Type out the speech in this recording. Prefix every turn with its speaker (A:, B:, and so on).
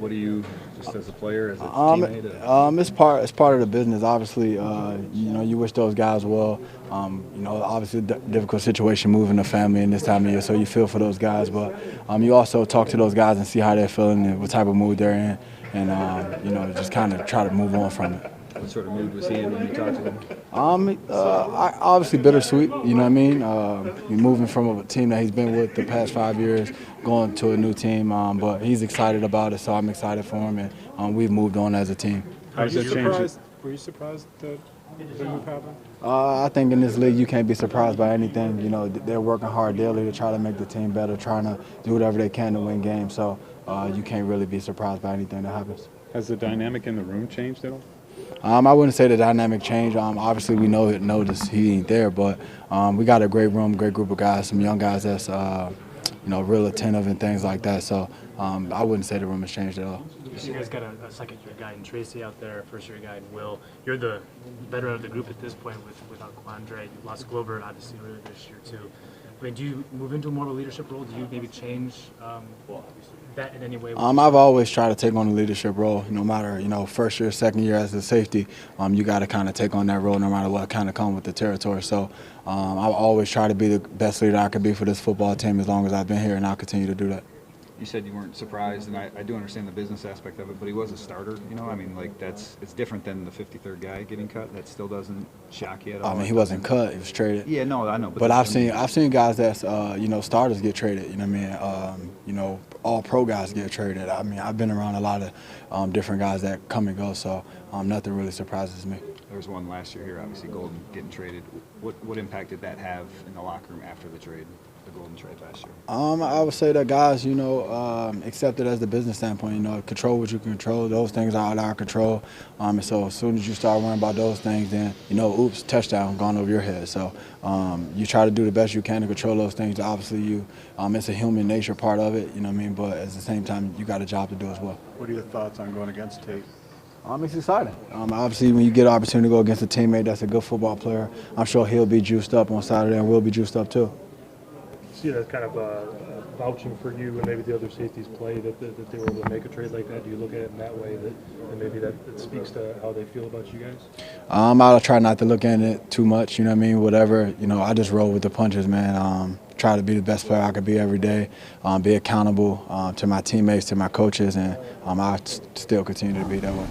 A: What do you, just as a player, as a teammate?
B: It's part of the business. Obviously, you wish those guys well. Obviously, difficult situation moving the family in this time of year, so you feel for those guys. But you also talk to those guys and see how they're feeling and what type of mood they're in, and just kind of try to move on from it.
A: What sort of mood was he in when you talked to him?
B: Obviously bittersweet, you know what I mean? Moving from a team that he's been with the past 5 years, going to a new team, but he's excited about it, so I'm excited for him, and we've moved on as a team.
C: How does that change? Were you surprised that the move happened?
B: I think in this league you can't be surprised by anything. You know, they're working hard daily to try to make the team better, trying to do whatever they can to win games, so you can't really be surprised by anything that happens.
C: Has the dynamic in the room changed at all?
B: I wouldn't say the dynamic changed. Obviously, we notice he ain't there, but we got a great room, great group of guys, some young guys that's real attentive and things like that. So I wouldn't say the room has changed at all.
D: You guys got a second-year guy in Tracy out there, first-year guy in Will. You're the veteran of the group at this point without Quandre. You lost Glover, obviously, earlier this year too. I mean, do you move into more of a leadership role? Do you maybe change that in any way?
B: I've always tried to take on a leadership role, no matter, first year, second year as a safety. You got to kind of take on that role no matter what kind of come with the territory. So I've always tried to be the best leader I could be for this football team as long as I've been here, and I'll continue to do that.
A: You said you weren't surprised, and I do understand the business aspect of it, but he was a starter, I mean, like, it's different than the 53rd guy getting cut. That still doesn't shock you at all?
B: I mean, he wasn't cut, he was traded.
A: Yeah, no, I know.
B: But I've seen guys that's, starters get traded, you know what I mean? All pro guys get traded. I mean, I've been around a lot of different guys that come and go, so nothing really surprises me.
A: There was one last year here, obviously, Golden getting traded. What impact did that have in the locker room after the trade? The Golden trade last year?
B: I would say that guys, accept it as the business standpoint. Control what you can control. Those things are out of our control. And so as soon as you start worrying about those things, then oops, touchdown gone over your head. So you try to do the best you can to control those things. Obviously, it's a human nature part of it. You know what I mean? But at the same time, you got a job to do as well.
E: What are your thoughts on going against Tate?
B: It's exciting. Obviously, when you get an opportunity to go against a teammate that's a good football player, I'm sure he'll be juiced up on Saturday, and we'll be juiced up too.
F: See that kind of vouching for you and maybe the other safeties play that they were able to make a trade like that? Do you look at it in that way and maybe that speaks to how they feel about you guys?
B: I'll try not to look at it too much, you know what I mean? Whatever, I just roll with the punches, man. Try to be the best player I could be every day, be accountable to my teammates, to my coaches, and I still continue to be that way.